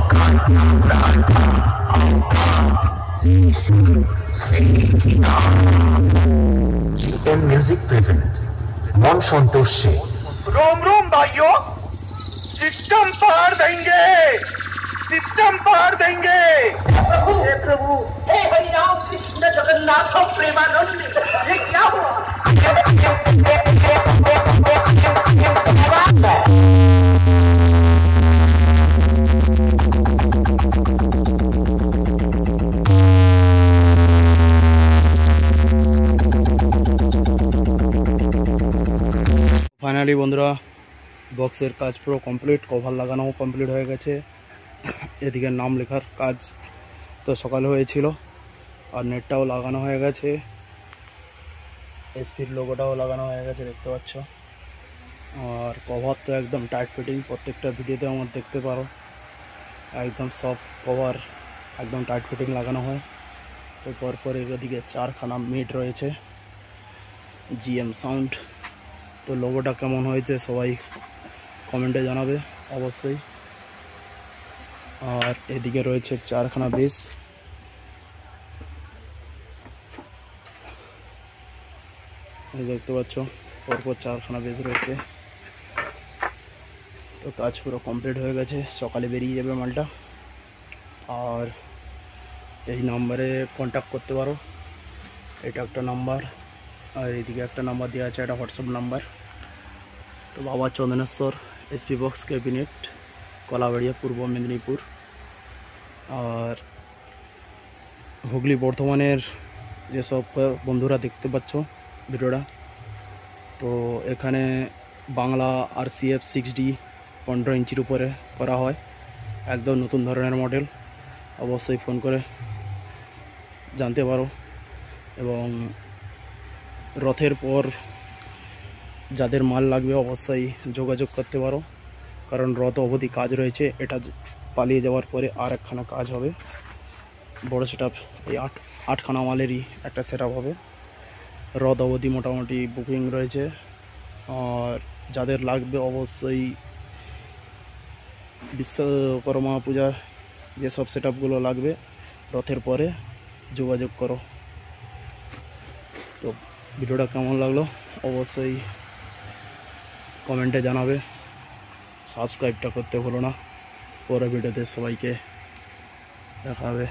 GM Music present मन संतोष से रोम रोम भाइयों, सिस्टम पार देंगे, सिस्टम पार देंगे। प्रभु हे प्रभु, हे हरिराम कृष्ण जगन्नाथ प्रेमानंद, ये क्या हुआ? फाइनली बंधुरा बक्सर काज पुरो कमप्लीट, कभार लागानो कमप्लीट हो गेছে। এদিকে নাম লেখার কাজ তো সকালে হয়েছিল আর নেটটাও লাগানো হয়ে গেছে, এসপির লোগোটাও লাগানো হয়ে গেছে দেখতে পাচ্ছ। আর কভার তো একদম টাইট ফিটিং, প্রত্যেকটা ভিডিওতে আমার দেখতে পারো একদম সব কভার একদম টাইট ফিটিং লাগানো হয়। তো পরপর এদিকে চারখানা মিট রয়েছে জিএম সাউন্ড। তো লোগোটা কেমন হয়েছে সবাই কমেন্টে জানাবে অবশ্যই। আর এদিকে রয়েছে চারখানা বেস, দেখতে পাচ্ছ পরপর চারখানা বেস রয়েছে। তো কাজ পুরো কমপ্লিট হয়ে গেছে, সকালে বেরিয়ে যাবে মালটা। আর এই নাম্বারে কন্ট্যাক্ট করতে পারো, এটা একটা নাম্বার আর এদিকে একটা নাম্বার দেওয়া আছে, এটা হোয়াটসঅ্যাপ নাম্বার। তো বাবা Chandaneswar SP box cabinet, Kalabaria, পূর্ব মেদিনীপুর। আর হুগলি বর্ধমানের যেসব বন্ধুরা দেখতে পাচ্ছ ভিডিওটা, তো এখানে বাংলা RCF 6D 15 ইঞ্চির উপরে করা হয়, একদম নতুন ধরনের মডেল। অবশ্যই ফোন করে জানতে পারো। এবং রথের পর যাদের মাল লাগবে অবশ্যই যোগাযোগ করতে পারো, কারণ রথ অবধি কাজ রয়েছে। এটা পালিয়ে যাওয়ার পরে আর একখানা কাজ হবে বড় সেটআপ, এই আটখানা মালেরই একটা সেটআপ হবে। রথ অবধি মোটামুটি বুকিং রয়েছে। আর যাদের লাগবে অবশ্যই বিশ্বকর্মা পূজা যেসব সেটআপগুলো লাগবে রথের পরে যোগাযোগ করো। তো ভিডিওটা কেমন লাগলো অবশ্যই কমেন্টে জানাবে, সাবস্ক্রাইবটা করতে ভুলো না। পরের ভিডিওতে সবাইকে দেখা হবে।